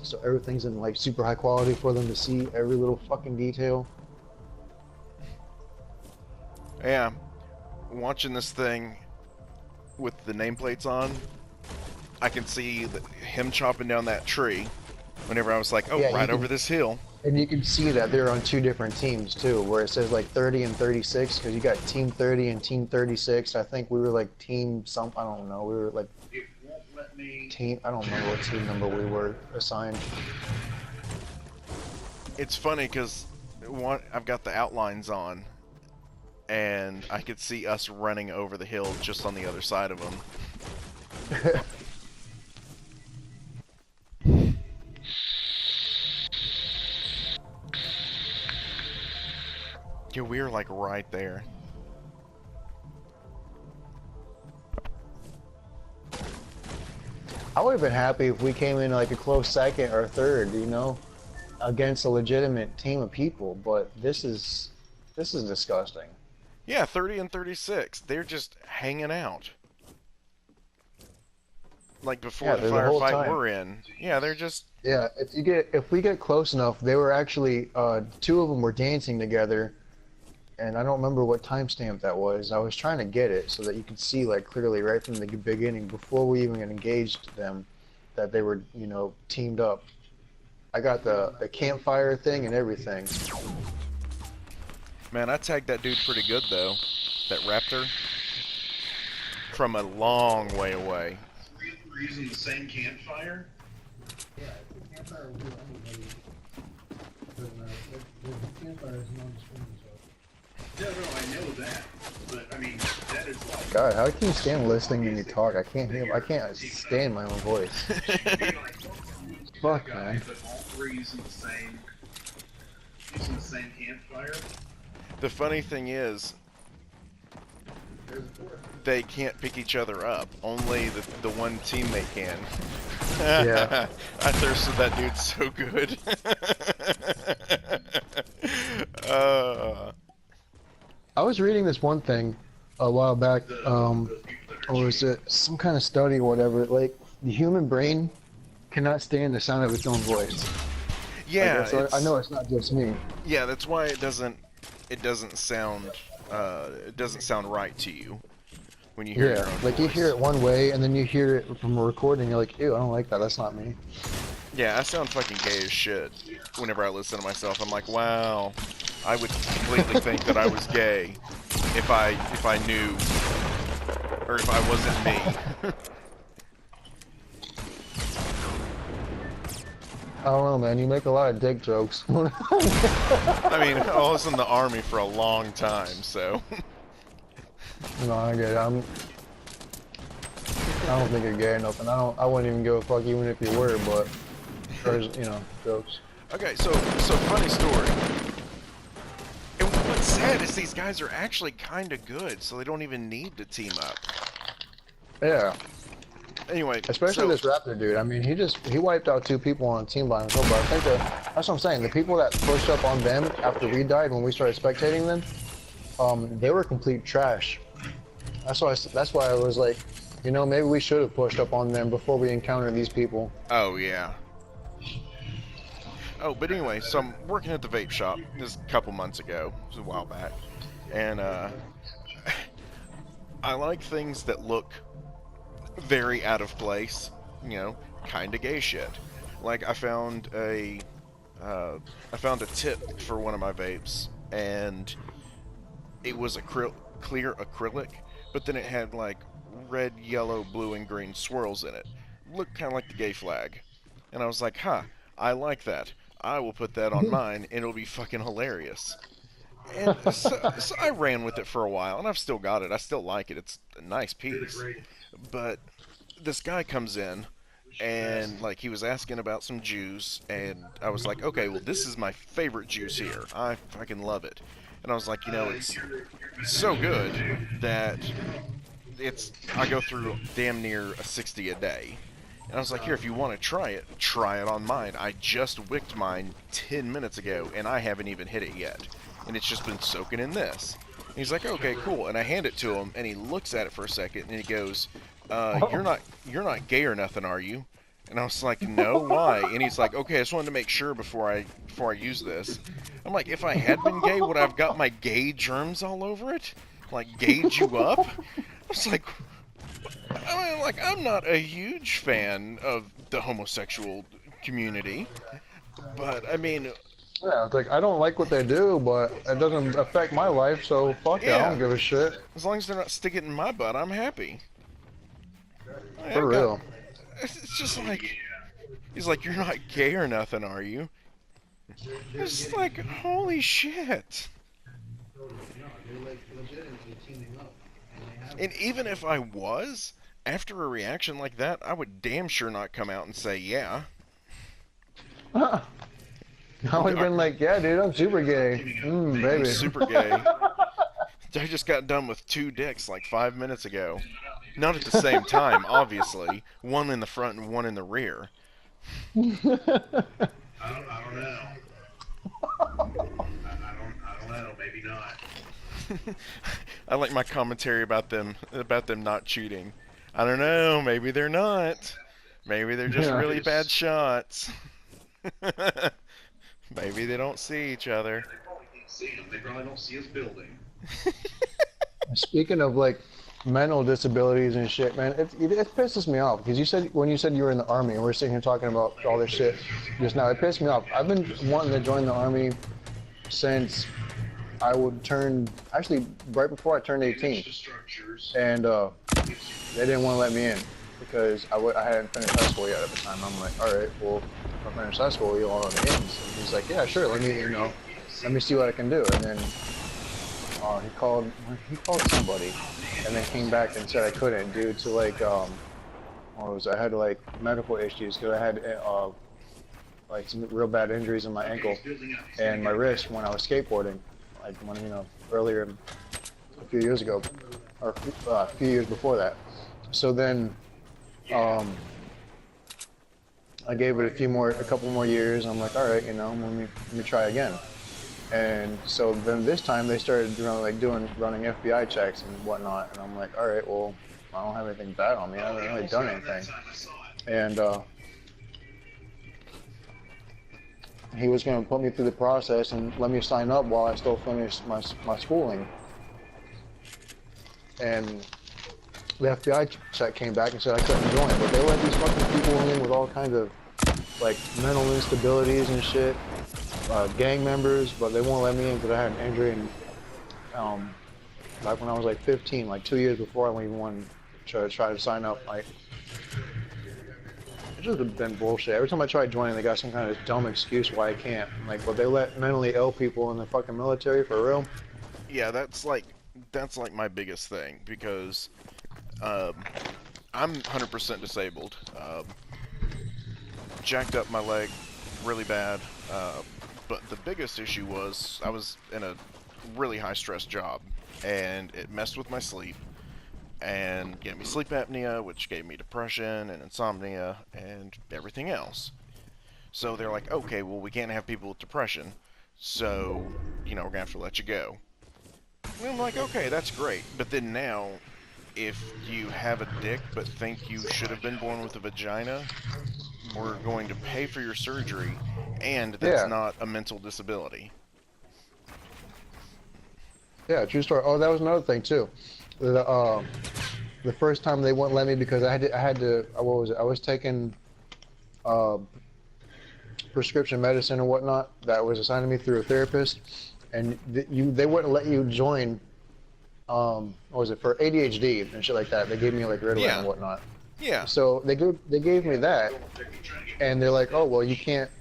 so everything's in like super high quality for them to see every little fucking detail. Yeah, watching this thing with the nameplates on, I can see him chopping down that tree. Whenever I was like, oh, Yeah, you right over can, this hill. and you can see that they're on two different teams too, where it says like 30 and 36, because you got Team 30 and Team 36. I think we were like Team some, I don't know, we were like team, I don't remember what team number we were assigned. It's funny because I've got the outlines on, and I could see us running over the hill just on the other side of them. Yeah, we were like right there. I would have been happy if we came in like a close second or third, you know, against a legitimate team of people, but this is disgusting. Yeah, 30 and 36. They're just hanging out. Like before Yeah, the they're the whole firefight time. we're in. Yeah, they're just. Yeah, if we get close enough, they were actually two of them were dancing together, and I don't remember what timestamp that was. I was trying to get it so that you could see like clearly right from the beginning before we even engaged them that they were, you know, teamed up. I got the campfire thing and everything. Man, I tagged that dude pretty good though. That raptor. From a long way away. We're using the same campfire. Yeah, the campfire will do anybody, but the campfire is non-discriminatory. No, no, I know that, but I mean that is like God, how can you stand listening when you talk? I can't hear. I can't stand my own voice. Fuck, man. but all three using the same campfire. The funny thing is, they can't pick each other up. Only the one teammate can. Yeah. I thirsted that dude so good. uh, I was reading this one thing a while back, The people that are or was cheating. it some kind of study or whatever? Like the human brain cannot stand the sound of its own voice. Like yeah, I it's know it's not just me. yeah. That's why it doesn't sound right to you when you hear Yeah, your own like you hear voice. it one way and then you hear it from a recording. You're like, ew, I don't like that. That's not me. Yeah, I sound fucking gay as shit whenever I listen to myself. I'm like, wow, I would completely think that I was gay if I knew or if I wasn't me. I don't know, man. You make a lot of dick jokes. I mean, I was in the army for a long time, so No, I get it. I don't think you're gay enough, and I wouldn't even give a fuck even if you were. But there's, you know, jokes. okay. So funny story. And what's sad is these guys are actually kind of good, so they don't even need to team up. Yeah, Anyway, especially so this Raptor dude. I mean, he wiped out two people on a team by himself. But I think that's what I'm saying. The people that pushed up on them after we died when we started spectating them, they were complete trash. That's why I was like, you know, maybe we should have pushed up on them before we encountered these people. oh yeah. Oh, but anyway, so I'm working at the vape shop. This is a couple months ago, it was a while back, and I like things that look very out of place. You know, kind of gay shit. Like I found a tip for one of my vapes, and it was clear acrylic, but then it had like red, yellow, blue, and green swirls in it. Looked kind of like the gay flag, and I was like, huh, I like that. I will put that on mine, and it'll be fucking hilarious. And so I ran with it for a while, and I've still got it. I still like it. It's a nice piece. But this guy comes in, and like he was asking about some juice, and I was like, okay, well this is my favorite juice here. I fucking love it. And I was like, you know, it's so good that I go through damn near a 60 a day. And I was like, here, if you want to try it on mine. I just wicked mine 10 minutes ago, and I haven't even hit it yet. And it's just been soaking in this. And he's like, okay, cool. And I hand it to him, and he looks at it for a second, and he goes, Oh, you're not gay or nothing, are you? And I was like, no, why? And he's like, okay, I just wanted to make sure before I use this. I'm like, if I had been gay, would I have got my gay germs all over it? Like, gauge you up? I was like, I mean, like, I'm not a huge fan of the homosexual community, but I mean, Yeah, it's like I don't like what they do, but it doesn't affect my life, so fuck it. I yeah, don't give a shit. as long as they're not sticking it in my butt, I'm happy. For I've got, real. it's just like, he's like, you're not gay or nothing, are you? It's like, holy shit. And even if I was, after a reaction like that, I would damn sure not come out and say, yeah. I would have been like, yeah, dude, I'm super gay. I'm Baby. super gay. I just got done with 2 dicks like 5 minutes ago. Not at the same time, obviously. One in the front and one in the rear. I don't know. I don't know. Maybe not. I like my commentary about them not cheating. I don't know, maybe they're not. Maybe they're just Yeah. really bad shots. Maybe they don't see each other. They probably can't see them. They probably don't see us building. Speaking of like mental disabilities and shit, man, it pisses me off because when you said you were in the army and we're sitting here talking about all this shit just now, it pissed me off. I've been wanting to join the army since I would turn, actually right before I turned 18, and they didn't want to let me in because I hadn't finished high school yet at the time. I'm like, all right, well, if I finish high school, you'll let me in. So he's like, yeah, sure, let me see what I can do. And then he called somebody, and then came back and said I couldn't due to like I had like medical issues because I had like some real bad injuries in my ankle and my wrist when I was skateboarding, like earlier a few years ago, or a few years before that. So then I gave it a couple more years. And I'm like, all right, let me try again. And so then this time they started running FBI checks and whatnot, and I'm like, all right, well, I don't have anything bad on me. I haven't really done anything. And he was going to put me through the process and let me sign up while I still finished my schooling. And the FBI check came back and said I couldn't join, but they let these fucking people in with all kinds of like mental instabilities and shit. Gang members, but they won't let me in because I had an injury and back when I was like 15, like 2 years before I even wanted to try to sign up. Like, it's just been bullshit. Every time I try joining, they got some kind of dumb excuse why I can't. I'm like, but they let mentally ill people in the fucking military for real? Yeah, that's like my biggest thing because I'm 100% disabled. Jacked up my leg really bad. But the biggest issue was I was in a really high stress job and it messed with my sleep and gave me sleep apnea, which gave me depression and insomnia and everything else. So they're like, okay, well, we can't have people with depression, so, we're gonna have to let you go. And I'm like, okay, that's great. But then now, if you have a dick but think you should have been born with a vagina, we're going to pay for your surgery, and that's not a mental disability. Yeah, true story. Oh, that was another thing too. The first time they wouldn't let me because I had to what was it? I was taking prescription medicine and whatnot that was assigned to me through a therapist, and they wouldn't let you join. What was it, for ADHD and shit like that? They gave me like Ritalin and whatnot. Yeah. So they gave me that, and they're like, oh well, you can't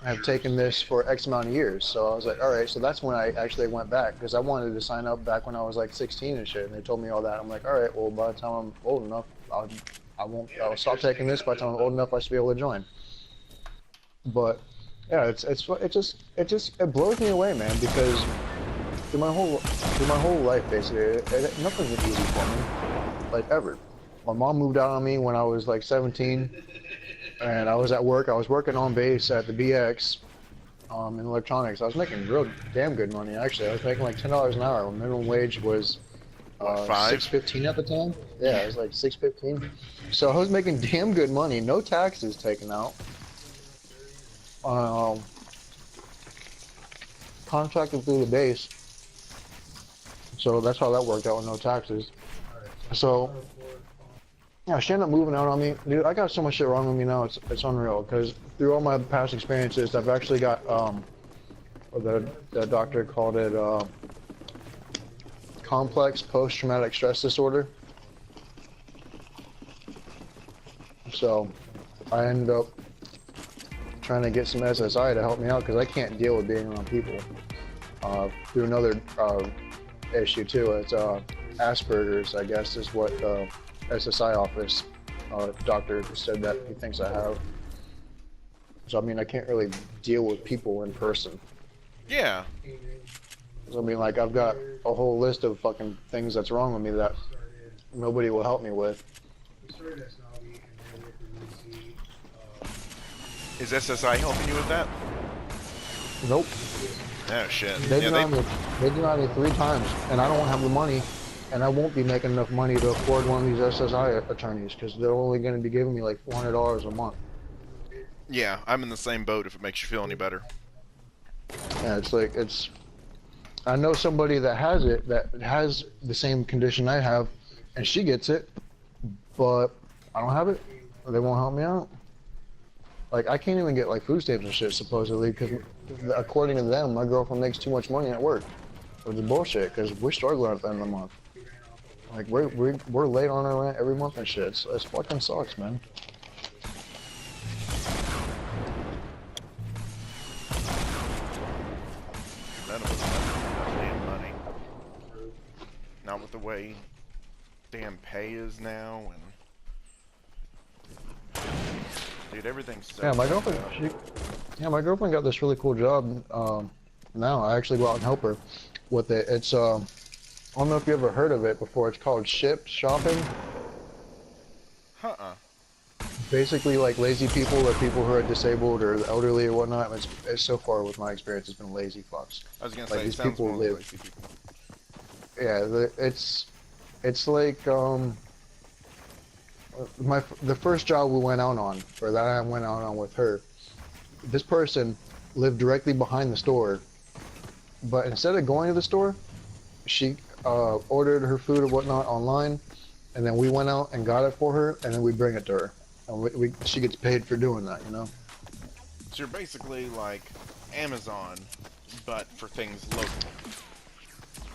have taken this for X amount of years. So I was like, all right. So that's when I actually went back because I wanted to sign up back when I was like 16 and shit. And they told me all that. I'm like, all right. Well, by the time I'm old enough, I'll stop taking this. By the time I'm old enough, I should be able to join. But yeah, it blows me away, man, because through my whole life basically, nothing's been easy for me, like ever. My mom moved out on me when I was like 17, and I was at work. I was working on base at the BX in electronics. I was making real damn good money, actually. I was making like $10 an hour when minimum wage was What, 5? 6.15 at the time. Yeah, it was like 6.15. So I was making damn good money, no taxes taken out. Um, Contracted through the base, so that's how that worked out with no taxes. So yeah, she ended up moving out on me, dude. I got so much shit wrong with me now. It's unreal. Because through all my past experiences, I've actually got the doctor called it complex post-traumatic stress disorder. So I ended up trying to get some SSI to help me out because I can't deal with being around people. Through another issue too, it's Asperger's, I guess, is what SSI office doctor said that he thinks I have. So I mean, I can't really deal with people in person. Yeah. So, I mean, like, I've got a whole list of fucking things that's wrong with me that nobody will help me with. Is SSI helping you with that? Nope. Oh shit. They Yeah, denied me 3 times, and I don't have the money, and I won't be making enough money to afford one of these SSI attorneys because they're only going to be giving me like $400 a month. yeah, I'm in the same boat if it makes you feel any better. Yeah, it's like I know somebody that has it, that has the same condition I have, and she gets it, but I don't have it. They won't help me out. Like, I can't even get like food stamps and shit supposedly because according to them, my girlfriend makes too much money at work. Which is bullshit because we're struggling at the end of the month. Like we're late on our rent every month and shit. It fucking sucks, man. None of us have enough damn money. Not with the way damn pay is now, and dude, everything's so. Yeah, my girlfriend. My girlfriend got this really cool job. Now I actually go out and help her with it. It's I don't know if you ever heard of it before. It's called ship shopping. Uh-uh. Basically, like lazy people or people who are disabled or elderly or whatnot. It's so far with my experience, it's been lazy fucks. I was gonna Like say, these it sounds people more like live. lazy people. Yeah, it's like the first job we went out on, or that I went out on with her. This person lived directly behind the store, but instead of going to the store, she ordered her food or whatnot online, and then we went out and got it for her, and then we bring it to her, and she gets paid for doing that, you know. So you're basically like Amazon, but for things local.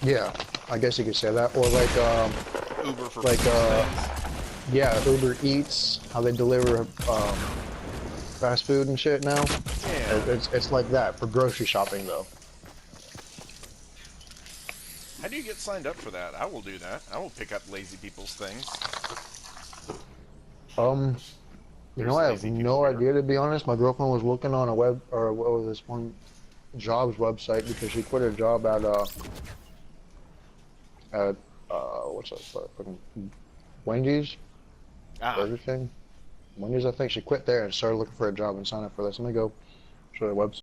Yeah, I guess you could say that, or like Uber for like things. yeah, Uber Eats, how they deliver fast food and shit now. Yeah. It's like that for grocery shopping though. How do you get signed up for that? I will do that. I will pick up lazy people's things. You There's know, I have lazy no people here. idea to be honest. My girlfriend was looking on a web or what was this one jobs website because she quit her job at what's that fucking Wendy's, Ah. Burger King, Wendy's. I think she quit there and started looking for a job and signed up for this. Let me go show the website.